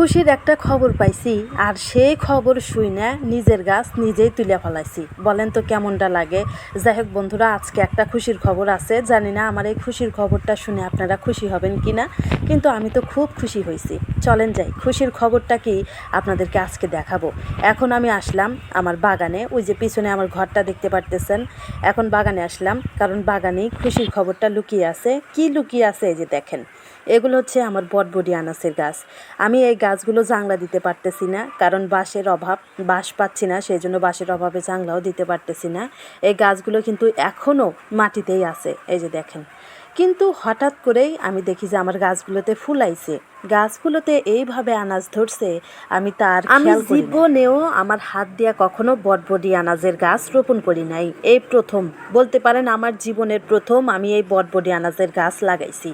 খুশির একটা খবর পাইছি আর সেই খবর শুই না নিজের গাছ নিজেই তুলে ফেলাইছি। বলেন তো কেমনটা লাগে। যাই হোক বন্ধুরা, আজকে একটা খুশির খবর আছে। জানি না আমার এই খুশির খবরটা শুনে আপনারা খুশি হবেন কি না, কিন্তু আমি তো খুব খুশি হয়েছি। চলেন যাই, খুশির খবরটা কি আপনাদেরকে আজকে দেখাবো। এখন আমি আসলাম আমার বাগানে, ওই যে পিছনে আমার ঘরটা দেখতে পারতেছেন। এখন বাগানে আসলাম কারণ বাগানেই খুশির খবরটা লুকিয়ে আছে। কি লুকিয়ে আছে এই যে দেখেন, এগুলো হচ্ছে আমার বটবডি আনাসের গাছ। আমি এই গাছগুলো জাংলা দিতে পারতেছি না, কারণ বাঁশের অভাব, বাঁশ পাচ্ছি না, সেই জন্য বাঁশের অভাবে জাংলাও দিতে পারতেছি না। এই গাছগুলো কিন্তু এখনও মাটিতেই আছে, এই যে দেখেন। কিন্তু হঠাৎ করেই আমি দেখি যে আমার গাছগুলোতে ফুল আইছে, গাছগুলোতে এইভাবে আনাজ ধরছে। আমি তার খেয়াল করি না। জীবনেও আমার হাত দিয়া কখনো বটবডি আনাজের গাছ রোপণ করি নাই। এই প্রথম বলতে পারেন, আমার জীবনের প্রথম আমি এই বটবডি আনাজের গাছ লাগাইছি।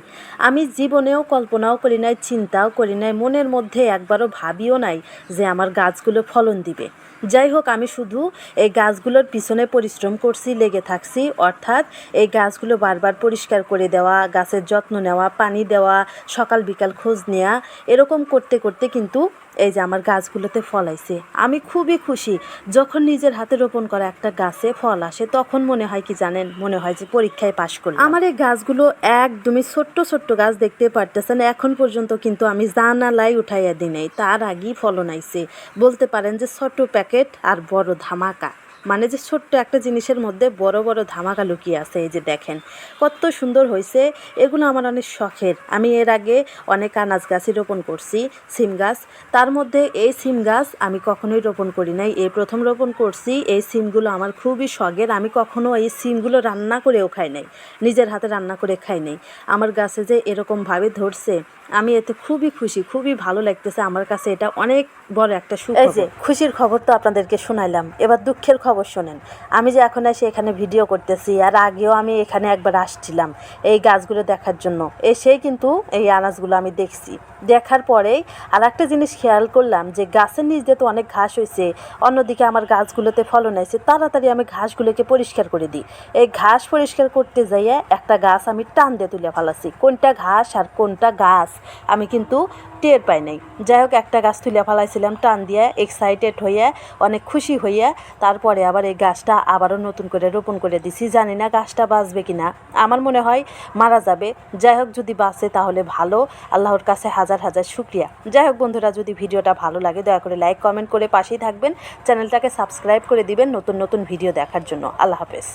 আমি জীবনেও কল্পনাও করি নাই, চিন্তাও করি নাই, মনের মধ্যে একবারও ভাবিও নাই যে আমার গাছগুলো ফলন দিবে। যাই হোক, আমি শুধু এই গাছগুলোর পিছনে পরিশ্রম করছি, লেগে থাকছি। অর্থাৎ এই গাছগুলো বারবার পরিষ্কার করে দেওয়া, গাছের যত্ন নেওয়া, পানি দেওয়া, সকাল বিকাল খোঁজ নেওয়া, এরকম করতে করতে কিন্তু এই যে আমার গাছগুলোতে ফল আইছে। আমি খুবই খুশি। যখন নিজের হাতে রোপণ করা একটা গাছে ফল আসে, তখন মনে হয় কি জানেন, মনে হয় যে পরীক্ষায় পাশ করলাম। আমার এই গাছগুলো একদমই ছোট্ট ছোট্ট গাছ, দেখতে পারতেছেন। এখন পর্যন্ত কিন্তু আমি জানালাই উঠাইয়া দিই নাই, তার আগেই ফলন আইছে। বলতে পারেন যে ছোট্ট প্যাকেট আর বড় ধামাকা, মানে যে ছোট্ট একটা জিনিসের মধ্যে বড় বড় ধামাকা লুকিয়ে আছে। এই যে দেখেন কত সুন্দর হয়েছে। এগুলো আমার অনেক শখের। আমি এর আগে অনেক আনাজ গাছই রোপণ করছি, সিম গাছ। তার মধ্যে এই সিম গাছ আমি কখনোই রোপণ করি নাই, এই প্রথম রোপণ করছি। এই সিমগুলো আমার খুবই শখের। আমি কখনো এই সিমগুলো রান্না করেও খাই নাই, নিজের হাতে রান্না করে খাই নাই। আমার গাছে যে এরকমভাবে ধরছে, আমি এতে খুবই খুশি, খুবই ভালো লাগতেছে। আমার কাছে এটা অনেক বড় একটা সুখবর। এই যে খুশির খবর তো আপনাদেরকে শোনাইলাম, এবার দুঃখের খবর শোনেন। আমি যে এখন এসে এখানে ভিডিও করতেছি, আর আগেও আমি এখানে একবার আসছিলাম এই গাছগুলো দেখার জন্য। এসেই কিন্তু এই আনাজগুলো আমি দেখছি। দেখার পরেই আর একটা জিনিস খেয়াল করলাম যে গাছের নিচ দিয়ে তো অনেক ঘাস হয়েছে, অন্যদিকে আমার গাছগুলোতে ফলন হয়েছে। তাড়াতাড়ি আমি ঘাসগুলোকে পরিষ্কার করে দিই। এই ঘাস পরিষ্কার করতে যাইয়া একটা গাছ আমি টান দিয়ে তুলে ফেলাছি। কোনটা ঘাস আর কোনটা গাছ আমি কিন্তু টের পাই নাই। যাই হোক, একটা গাছ তুলে ফেলাইছিলাম টান দিয়ে, এক্সাইটেড হইয়া, অনেক খুশি হইয়া। তারপরে আবার এই গাছটা আবারও নতুন করে রোপণ করে দিছি। জানি না গাছটা বাঁচবে কিনা, আমার মনে হয় মারা যাবে। যাই হোক, যদি বাঁচে তাহলে ভালো, আল্লাহর কাছে হাজার হাজার শুকরিয়া। যাই হোক বন্ধুরা, যদি ভিডিওটা ভালো লাগে দয়া করে লাইক কমেন্ট করে পাশেই থাকবেন, চ্যানেলটাকে সাবস্ক্রাইব করে দিবেন নতুন নতুন ভিডিও দেখার জন্য। আল্লাহ হাফেজ।